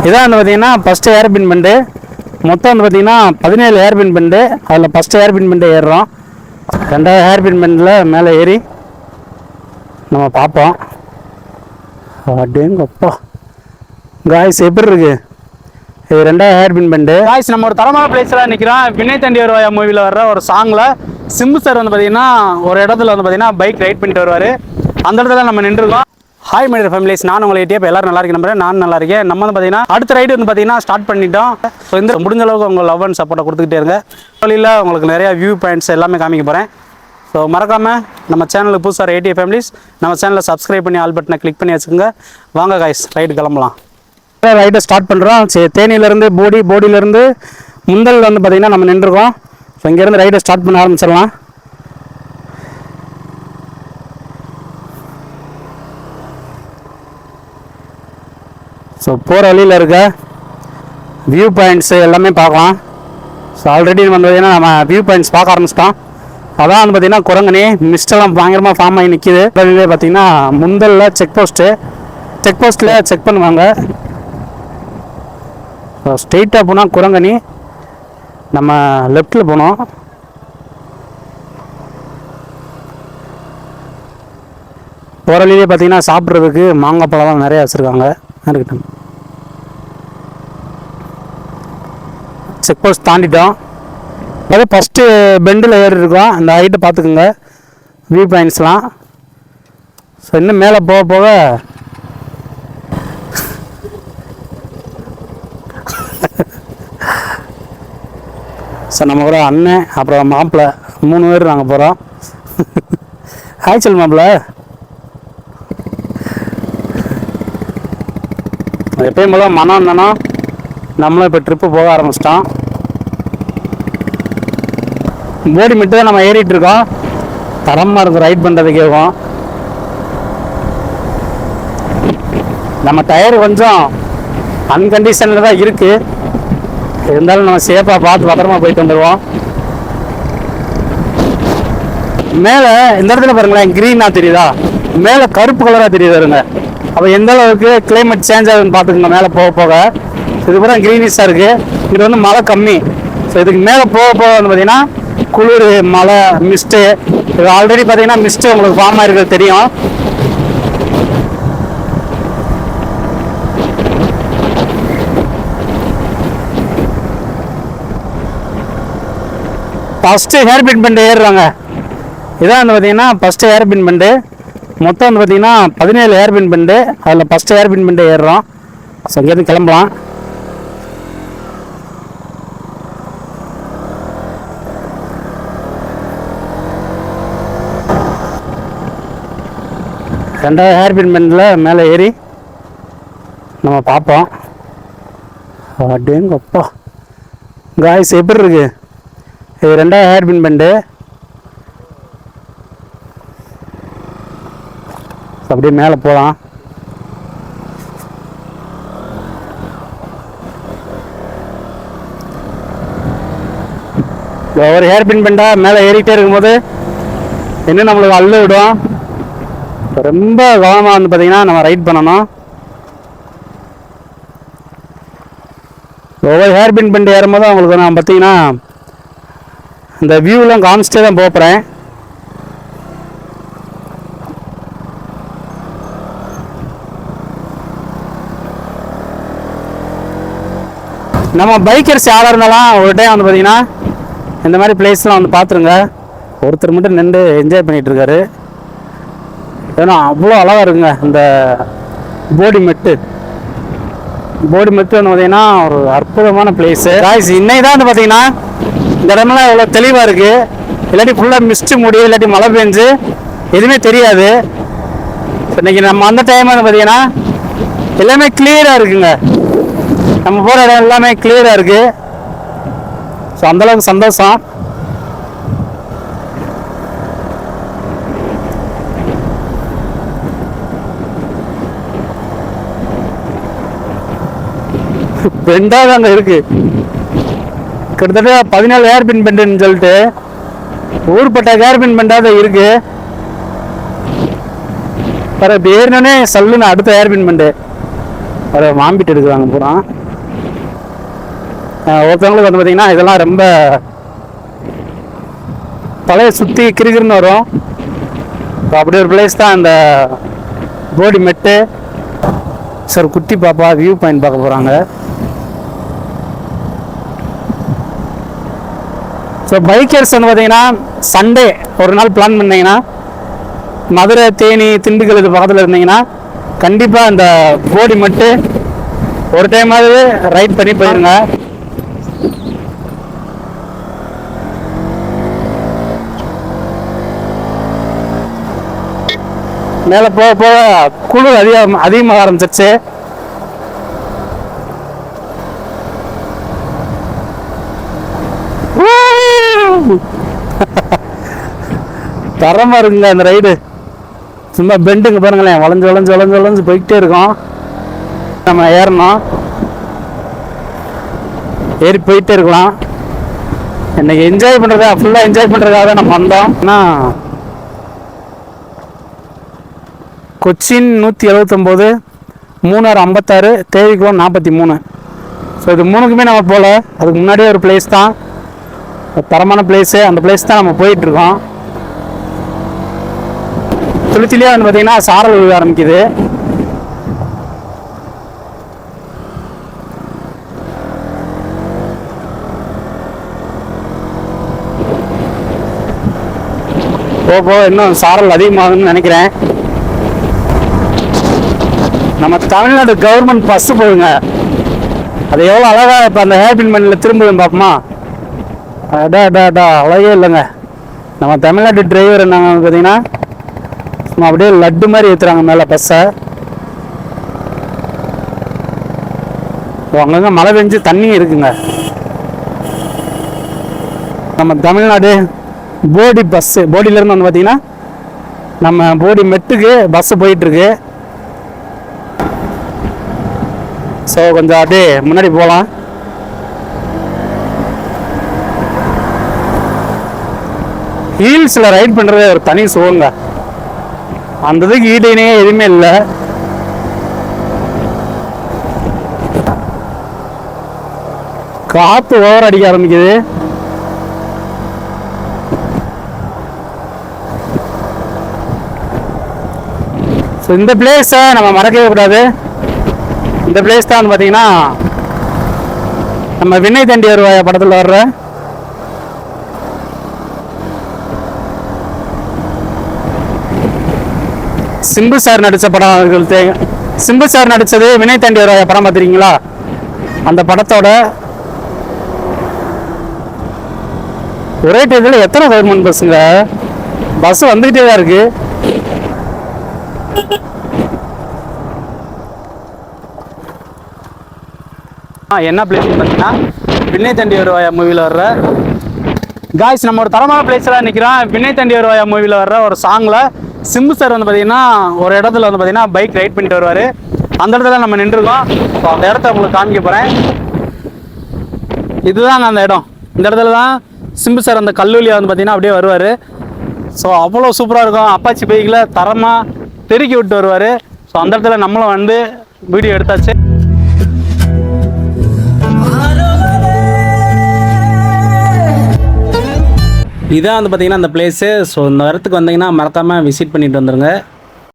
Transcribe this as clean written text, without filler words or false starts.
இதான் வந்து பார்த்தீங்கன்னா ஃபஸ்ட்டு ஏர்பின் பெண்டு. மொத்தம் வந்து பார்த்தீங்கன்னா 17 ஏர்பின் பெண்டு. அதில் ஃபஸ்ட்டு ஏர்பின் பெண்டு ஏறுறோம். ரெண்டாவது ஏர்பின் பெண்டில் மேலே ஏறி நம்ம பார்ப்போம். அப்படிங்கப்பா காய்ஸ் எப்படி இருக்கு இது? ரெண்டாவது ஏர்பின் பெண்டு. காய்ஸ் நம்ம ஒரு தரமான பிளேஸில் நிற்கிறோம். வினய் தாண்டி வருவாயா மூவியில் வர்ற ஒரு சாங்கில் சிம்பு சார் வந்து பார்த்தீங்கன்னா ஒரு இடத்துல வந்து பார்த்தீங்கன்னா பைக் ரைட் பண்ணிட்டு வருவார். அந்த இடத்துல நம்ம நின்றுருக்கோம். ஹாய் மை டியர் ஃபேமிலிஸ், நான் உங்களை இப்போ எல்லாரும் நல்லா இருக்கேன் நம்புறேன். நான் நல்லா இருக்கேன். நம்ம வந்து பார்த்தீங்கன்னா அடுத்த ரைடு வந்து பார்த்தீங்கன்னா ஸ்டார்ட் பண்ணிட்டோம். ஸோ இந்த முடிஞ்ச அளவுக்கு உங்கள் லவ் அண்ட் சப்போர்ட்டை கொடுத்துக்கிட்டே இருங்க. வழியில் உங்களுக்கு நிறையா வியூ பாயிண்ட்ஸ் எல்லாமே காமிக்க போகிறேன். ஸோ மறக்காமல் நம்ம சேனலுக்கு புதுசாக ஏடிஏ ஃபேமிலிஸ் நம்ம சேனலை சப்ஸ்கிரைப் பண்ணி ஆல் பட்டனை கிளிக் பண்ணி வச்சுக்கோங்க. வாங்க காய்ஸ் ரைடு கிளம்பலாம். ரைடை ஸ்டார்ட் பண்ணுறோம். சரி, தேனியிலேருந்து போடியிலேருந்து முந்தல் வந்து பார்த்திங்கன்னா நம்ம நின்றுருக்கோம். ஸோ இங்கேருந்து ரைடை ஸ்டார்ட் பண்ண ஆரம்பிச்சிடலாம். ஸோ போகிற வழியில் இருக்க வியூ பாயிண்ட்ஸு எல்லாமே பார்க்கலாம். ஸோ ஆல்ரெடி வந்து பார்த்திங்கன்னா நம்ம வியூ பாயிண்ட்ஸ் பார்க்க ஆரம்பிச்சிட்டோம். அதான் வந்து பார்த்திங்கன்னா குரங்கணி மிஸ்டெல்லாம் பயங்கரமாக ஃபார்ம் ஆகி நிற்கிது. வழியிலே பார்த்திங்கன்னா முந்தலில் செக் போஸ்ட்டில் செக் பண்ணுவாங்க. ஸோ ஸ்ட்ரெயிட்டாக போனால் குரங்கணி, நம்ம லெஃப்டில் போனோம். போகிற வழியிலே பார்த்திங்கன்னா சாப்பிட்றதுக்கு மாங்காய் பழம் நிறையா வச்சுருக்காங்க. இருக்கட்டும், செக் போஸ்ட் தாண்டிட்டோம். அதே ஃபஸ்ட்டு பெண்டில் ஏறி இருக்கோம். அந்த ஹைட்டை பார்த்துக்குங்க வியூ பாயிண்ட்ஸ்லாம். ஸோ இன்னும் மேலே போக போக ஸோ நம்ம கூட அண்ணன் அப்புறம் மாப்பிள்ளை 3 பேர் நாங்கள் போகிறோம். ஆக்சுவல் மாப்பிள்ளை எப்பயும் போல மனம் இருந்தானோ நம்மளும் இப்போ ட்ரிப்பு போக ஆரம்பிச்சிட்டோம். போடி மட்டும் தான் நம்ம ஏறிட்டு இருக்கோம். தரமாக இருக்கும் ரைட் பண்ணுறதுக்கேவும். நம்ம டயர் கொஞ்சம் அன்கண்டிஷனில் தான் இருக்குது. இருந்தாலும் நம்ம சேஃபாக பார்த்து பத்திரமா போயிட்டு வந்துடுவோம். மேலே இந்த இடத்துல பாருங்களேன், க்ரீனாக தெரியுதா, மேலே கருப்பு கலராக தெரியுதுங்க. அப்போ எந்த அளவுக்கு கிளைமேட் சேஞ்ச் ஆகுதுன்னு பார்த்துக்கோங்க. மேலே போக போக இது பூரா க்ரீனிஷாக இருக்குது. இது வந்து மழை கம்மி. ஸோ இதுக்கு மேலே போக போக வந்து பார்த்திங்கன்னா குளிர், மழை, மிஸ்ட்டு. இது ஆல்ரெடி பார்த்திங்கன்னா மிஸ்ட்டு உங்களுக்கு ஃபார்ம் ஆகிருக்கிறது தெரியும். ஃபஸ்ட்டு ஹேர்பின் பெண்டு ஏறுறாங்க. இதான் வந்து பார்த்திங்கன்னா ஃபஸ்ட்டு ஹேர்பின் பெண்டு. மொத்தம் வந்து பார்த்திங்கன்னா 17 ஏர்பின் பெண்டு. அதில் ஃபஸ்ட்டு ஏர்பின் பெண்டு ஏறுறோம். ஸோ இங்கேருந்து கிளம்பலாம். ரெண்டாவது ஏர்பின் பெண்டில் மேலே ஏறி நம்ம பார்ப்போம். அப்படிங்கப்பா காய்ஸ் எப்படி இருக்கு இது? ரெண்டாவது ஏர்பின் பெண்டு. அப்படியே மேலே போகலாம். ஒரு ஹேர்பின் பெண்டாக மேலே ஏறிக்கிட்டே இருக்கும்போது இன்னும் நம்மளுக்கு அள்ளு விடும். ரொம்ப கவனமாக வந்து பார்த்திங்கன்னா நம்ம ரைட் பண்ணணும். ஒவ்வொரு ஹேர்பின் பெண்டு ஏறும்போது அவங்களுக்கு நான் பார்த்திங்கன்னா இந்த வியூலாம் காமிச்சிட்டே தான் போகிறேன். நம்ம பைக்கர்ஸ் யாராக இருந்தாலும் ஒரு டைம் வந்து பார்த்திங்கன்னா இந்த மாதிரி பிளேஸ்லாம் வந்து பார்த்துருங்க. ஒருத்தர் மட்டும் நின்று என்ஜாய் பண்ணிகிட்டு இருக்காரு. ஏன்னா அவ்வளோ அழகாக இருக்குங்க இந்த போடி மெட்டு வந்து பார்த்திங்கன்னா ஒரு அற்புதமான பிளேஸு. காய்ஸ் இன்னைக்கு தான் வந்து பார்த்திங்கன்னா இந்த இடமெல்லாம் இவ்வளோ தெளிவாக இருக்குது. இல்லாட்டி ஃபுல்லாக மிஸ்ட்டு மூடி, இல்லாட்டி மழை பெஞ்சு எதுவுமே தெரியாது. இன்றைக்கி நம்ம அந்த டைம் வந்து பார்த்திங்கன்னா எல்லாமே கிளியராக இருக்குங்க. நம்ம போகிற இடம் எல்லாமே கிளியராக இருக்குது. ஸோ அந்தளவுக்கு சந்தோஷம். பெண்டாக அங்கே இருக்குது. கிட்டத்தட்ட 17 ஏர்பின் பெண்டுன்னு சொல்லிட்டு ஊர்பட்ட ஏர்பின் பெண்டாக இருக்குது. இப்போ ஏறினோடனே சல்லுன்னு அடுத்த ஏர்பின் பெண்டு. ஒரு மாம்பிட்டு எடுக்கிறாங்க பூரா. ஒருத்தவங்களுக்கு வந்து பார்த்தீங்கன்னா இதெல்லாம் ரொம்ப பழைய சுற்றி கிரிகிருன்னு வரும். அப்படி ஒரு பிளேஸ் தான் இந்த போடி மெட்டு. சார் குட்டி பாப்பா வியூ பாயிண்ட் பார்க்க போகிறாங்க. ஸோ பைக்கர்ஸ் வந்து பார்த்தீங்கன்னா சண்டே ஒரு நாள் பிளான் பண்ணிங்கன்னா மதுரை, தேனி, திண்டுக்கல் இது பக்கத்தில் இருந்தீங்கன்னா கண்டிப்பாக இந்த போடி மெட்டு ஒரு டைமாவது ரைட் பண்ணி போயிருங்க. மேலே போக போக குளிர் அதிகமாக ஆரம்பிச்சிருச்சு. தரமாக இருக்குங்க அந்த ரைடு. சும்மா பெண்டுங்க பாருங்களேன், வளைஞ்சு வளைஞ்சு வளைஞ்சு வளைஞ்சு போய்கிட்டே இருக்கோம். நம்ம ஏறணும், ஏறி போயிட்டே இருக்கலாம். இன்னைக்கு என்ஜாய் பண்ணுறதா ஃபுல்லாக என்ஜாய் பண்ணுறதுக்காக தான் நம்ம வந்தோம். ஆனால் கொச்சின் 179, மூணார் 56, தேவிக்குளம் 43. ஸோ இது மூணுக்குமே நம்ம போகல. அதுக்கு முன்னாடியே ஒரு பிளேஸ் தான், தரமான பிளேஸு. அந்த பிளேஸ் தான் நம்ம போயிட்டுருக்கோம். துளிச்சிலேயே வந்து பார்த்தீங்கன்னா சாரல் விழ ஆரம்பிக்குது. போக இன்னும் சாரல் அதிகமாகுதுன்னு நினைக்கிறேன். நம்ம தமிழ்நாடு கவர்மெண்ட் பஸ்ஸு போகுங்க, அது எவ்வளோ அழகாக இப்போ அந்த ஹேர்பின் மண்ணில் திரும்புதுன்னு பார்ப்போமா. அழகே இல்லைங்க. நம்ம தமிழ்நாட்டு டிரைவர் என்னங்க பார்த்தீங்கன்னா அப்படியே லட்டு மாதிரி ஏற்றுறாங்க மேலே பஸ்ஸை. அங்கங்கே மழை பெஞ்சு தண்ணி இருக்குங்க. நம்ம தமிழ்நாடு போடி பஸ்ஸு, போடியிலேருந்து வந்து பார்த்தீங்கன்னா நம்ம போடி மெட்டுக்கு பஸ்ஸு போயிட்டுருக்கு. ஸோ கொஞ்சம் அப்படியே முன்னாடி போகலாம். ஹீல்ஸில் ரைட் பண்ணுறது ஒரு தனி சுகங்க. அந்த இதுக்கு ஈடுனே எதுவுமே இல்லை. காற்று ஓவர் அடிக்க ஆரம்பிக்குது. ஸோ இந்த பிளேஸை நம்ம மறக்கவே கூடாது. இந்த பிளேஸ் தான் வந்து பார்த்தீங்கன்னா நம்ம விண்ணை தாண்டி வருவாயா படத்தில் வர்ற சிம்பு சார் நடித்த படம். சிம்பு சார் நடித்தது விண்ணை தாண்டி வருவாயா படம் பார்த்துருக்கீங்களா? அந்த படத்தோட ஒரே டேத்தில் எத்தனை கவர்மெண்ட் பஸ்ஸுங்க, பஸ் வந்துக்கிட்டே தான் இருக்கு. என்ன பிளேஸ் பார்த்தீங்கன்னா விண்ணை தாண்டி வருவாயா மூவியில் வர்ற காய்ஸ், நம்ம ஒரு தரமான பிளேஸில் நிற்கிறோம். விண்ணை தாண்டி வருவாயா மூவியில் வர்ற ஒரு சாங்கில் சிம்பு சார் வந்து பார்த்தீங்கன்னா ஒரு இடத்துல வந்து பார்த்தீங்கன்னா பைக் ரைட் பண்ணிட்டு வருவார். அந்த இடத்துல நம்ம நின்றுருக்கோம். ஸோ அந்த இடத்த உங்களுக்கு காமிக்க போகிறேன். இதுதாங்க அந்த இடம். இந்த இடத்துல தான் சிம்பு சார் அந்த கல்லூரியில் வந்து பார்த்தீங்கன்னா அப்படியே வருவார். ஸோ அவ்வளோ சூப்பராக இருக்கும். அப்பாச்சி பைக்கில் தரமாக தெருக்கி விட்டு வருவார். ஸோ அந்த இடத்துல நம்மளும் வந்து வீடியோ எடுத்தாச்சு. இதான் வந்து பார்த்தீங்கன்னா அந்த பிளேஸு. ஸோ இந்த இடத்துக்கு வந்தீங்கன்னா மறக்காமல் விசிட் பண்ணிட்டு வந்துடுங்க.